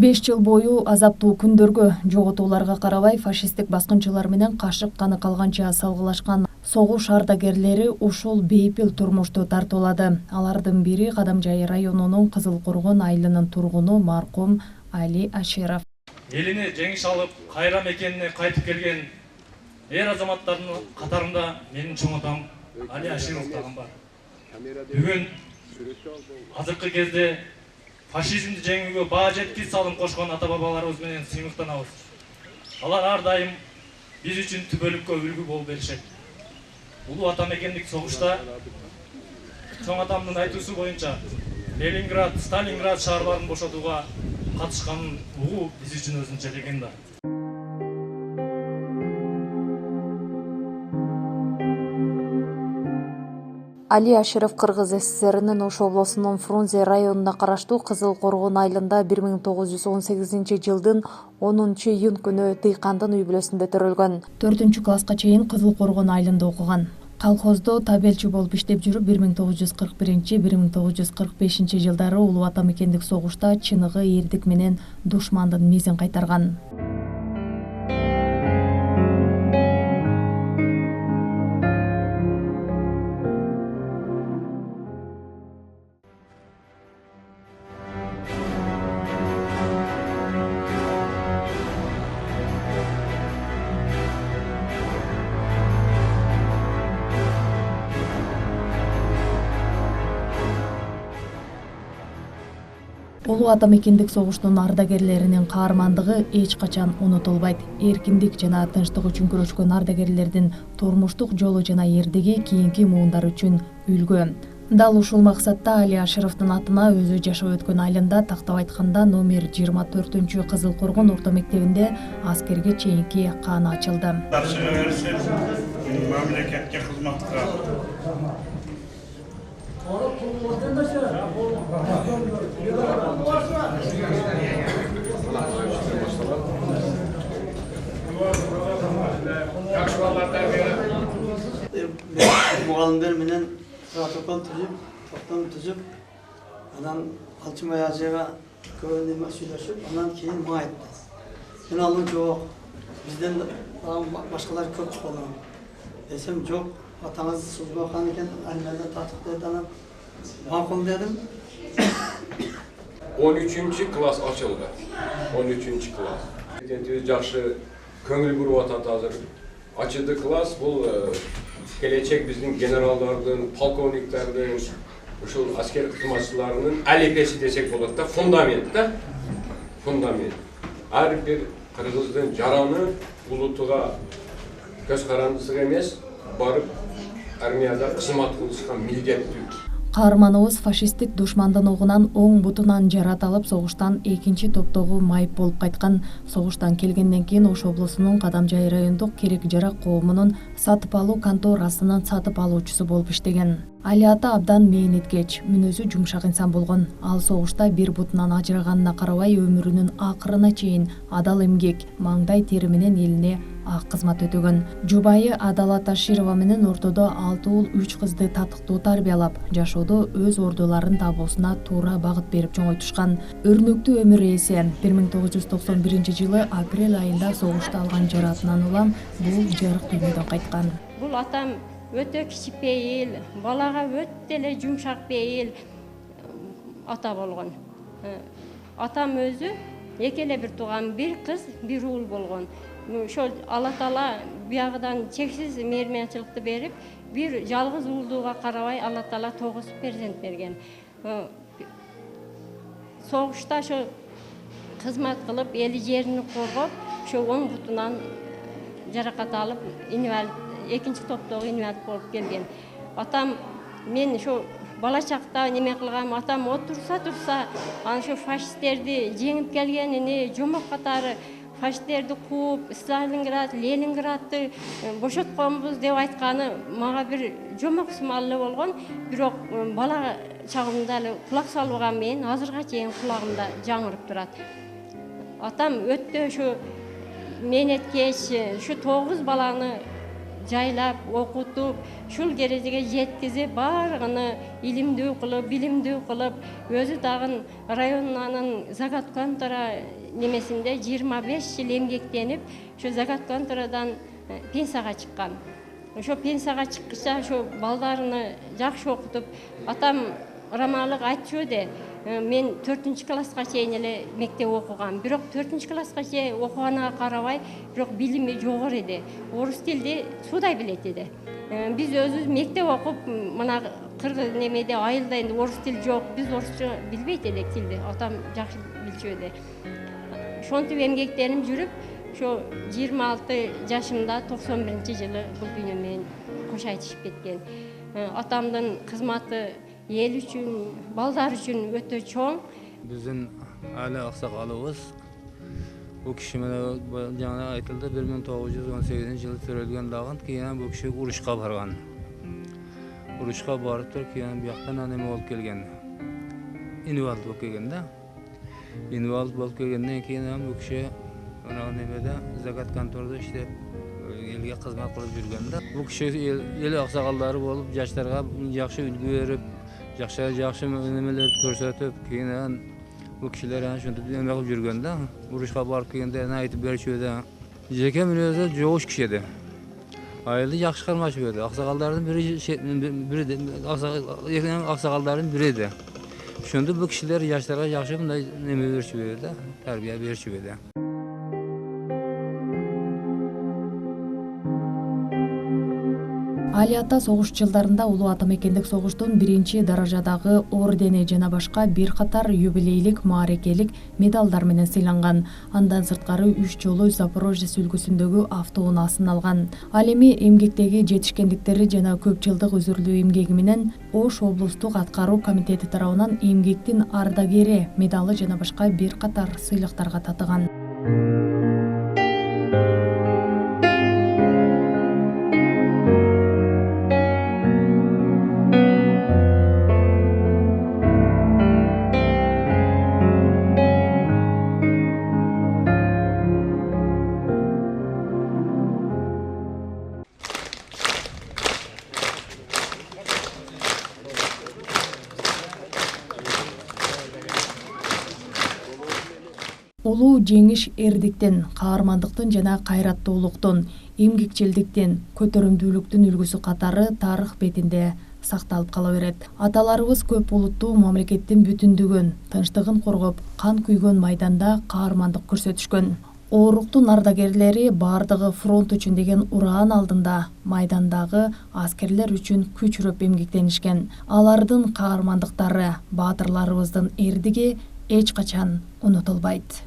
5 жыл бою азаптуу күндөргө, жоготууларга карабай фашисттик баскынчылар менен кашык каны калганча салгылашкан согуш ардагерлери ушул бейпил турмушту тартуулады. Алардын бири Кадамжай районунун Кызыл Коргон айылынын тургуну маркум Али Аширов. Элине жеңиш алып, кайра мекенине кайтып келген эр азаматтардын катарында менин чоң атам Али Аширов дагы бар. Бүгүн азыркы кезде фашизмди жеңүүгө баа жеткис салым кошкон ата-бабаларыбыз менен сыймыктанабыз. Алар ар дайым биз үчүн түбөлүккө үлгү болуп беришет. Улуу ата мекендик согушта чоң атамдын айтуусу боюнча Ленинград, Сталинград шаарларын бошотууга катышканын угуу биз үчүн өзүнчө легенда. Али Аширов Кыргыз СССРинин Ош облусунун Фрунзе районуна караштуу Кызыл Коргон айылында 1918 жылдын 10-июнь күнү дыйкандын үй бүлөсүндө төрөлгөн. 4-класска чейин Кызыл Коргон айылында окуган. Колхоздо табелчи болуп иштеп жүрүп 1941-1945 жылдары улуу ата мекендик согушта чыныгы эрдик менен душмандын мезин кайтарган. Улуу ата мекендик согуштун ардагерлеринин каармандыгы эч качан унутулбайт. Эркиндик жана тынчтык үчүн күрөшкөн ардагерлердин турмуштук жолу жана эрдиги кийинки муундар үчүн үлгү. Дал ушул максатта Али Ашировдун атына өзү жашап өткөн айылында, тактап айтканда номер 24 Кызыл Коргон орто мектебинде аскерге чейинки каана ачылды. Мамлекетке кызматка muğallimler менен протокол түзүп, токтом түзүп, анан Алчымбай ажыга көп неме сүйлөшүп, анан кийин мага айтты. Мен алым жок, бизден башкалар көп болгон. Десем жок, атаңыз сузбакан экен, аймада татык деп анан макул дедим. 13-класс açıldı. 13-класс. Студентimiz жакшы көңүл буруп атат азыр. Açıldı класс, бул келечек биздин генералдардын, полковниктердин, ушул аскер кызматчыларынын алипеси десек болот да, фундамент да. Фундамент. Ар бир кыргыздын жараны улутуга көз карандысыга эмес, барып армияда кызмат кылышка милдеттүү. Каарманыбыз фашисттик душмандын огунан оң бутунан жарат алып, согуштан 2-чи топтогу майып болуп кайткан. Согуштан келгенден кийин Ош облусунун Кадамжай райондук керек-жарак коомунун сатып алуу конторасынын сатып алуучусу болуп иштеген. Али ата абдан мээнеткеч, мүнөзү жумшак инсан болгон. Ал согушта бир бутунан ажыраганына карабай өмүрүнүн акырына чейин адал эмгек, маңдай тери менен элине ак кызмат өтөгөн. Жубайы Адалат Аширова менен ортодо 6 уул 3 кызды татыктуу тарбиялап, жашоодо өз ордуларын табуусуна туура багыт берип чоңойтушкан. Өрнөктүү өмүр ээси 1991 жылы апрель айында согушта алган жаратынан улам бул жарык дүйнөдөн кайткан. Бул атам өтө кичипейил, балага өтө эле жумшак бейил ата болгон. Атам өзү эки эле бир тууган, бир кыз, бир уул болгон. Ошол Алла Таала биягыдан чексиз мээрманчылыкты берип, бир жалгыз уулдууга карабай Алла Таала 9 перзент берген. Согушта ошо кызмат кылып, эли жерин коргоп, ошо оң бутунан жаракат алып, инвалид 2-чи топтогу инвалид болуп келген. Атам мен ошо бала чакта неме кылгам, атам отурса, ана ошо фашисттерди жеңип келгенини, жомок катары фашисттерди кууп, Сталинград, Ленинградты бошотконбуз деп айтканы мага бир жомок сымал болгон. Бирок бала чагымда эле кулак салбаган менен азырга чейин кулагымда жаңырып турат. Атам өтө ошо мээнеткеч, ошо 9 баланы жайлап, окутуп, ушул кережеге жеткизип, баарыгыны илимдүү кылып, билимдүү кылып, өзү дагы районунун Загат контора немесинде 25 жыл эмгектенип, ошо Загат конторадан пенсияга чыккан. Ошо пенсияга чыккыча ошо балдарыны жакшы окутуп, атам рамалык айтчу де, мен 4-класска чейин эле мектеп окугам. Бирок 4-класска чейин окуганга карабай, бирок билими жогору эди. Орус тилди суудай билет эди. Биз өзүбүз мектеп окуп, мына кыргыз немеде айылда энди орус тил жок, биз орусча билбейт элек тилди. Атам жакшы билчү эди. Ошентип эмгектенип жүрүп, ошо 26 жашымда 91-жылы бул дүйнө менен кош айтышып кеткен. Атамдын кызматы эл үчүн, балдар үчүн өтө чоң. Биздин али аксакалыбыз бул киши менен жана айтылды 1918-жылы төрөлгөн дагы кийин бул киши урушка барган. Урушка барып туруп кийин бияктан неме болуп келген. Инвалид болуп келген да. Инвалид болуп келгенден кийин бул киши ana nemede Загат конторда иштеп элге кызмат кылып жүргөн да. Бул киши эл аксакалдары болуп, жаштарга жакшы үлгү берип, жакшы немелерди көрсөтүп, кийин бул кишилер ошентип эме кылып жүргөн да. Урушка барып келгенде айтып берчү да. Жеке мүнөзү жоош киши эди. Айылды жакшы кармашып эди. Аксакалдардын аксакалдардын бири эди. Ошондо бул кишилер жаштарга жакшы мындай неме берчү да, тарбия берчү эди. Али ата согуш жылдарында Улуу ата мекендик согуштун 1-даражадагы ордени жана башка бир катар юбилейлик маарекелик медалдар менен сыйланган. Андан сырткары 3 жолу Запорожец үлгүсүндөгү автоунаасын алган. Ал эми эмгектеги жетишкендиктери жана көп жылдык үзүрлүү эмгеги менен Ош облустук аткаруу комитети тарабынан эмгектин ардагери медалы жана башка бир катар сыйлыктарга татыган. Улуу жеңиш эрдиктин, каармандыктын жана кайраттуулуктун, эмгекчилдиктин, көтөрүмдүүлүктүн үлгүсү катары тарых бетинде сакталып кала берет. Аталарыбыз көп улуттуу мамлекеттин бүтүндүгүн, тынчтыгын коргоп, кан күйгөн майданда каармандык көрсөтүшкөн. Ооруктун ардагерлери бардыгы фронт үчүн деген ураан алдында майдандагы аскерлер үчүн күчүрөп эмгектенишкен. Алардын каармандыктары, баатырларыбыздын эрдиги эч качан унутулбайт.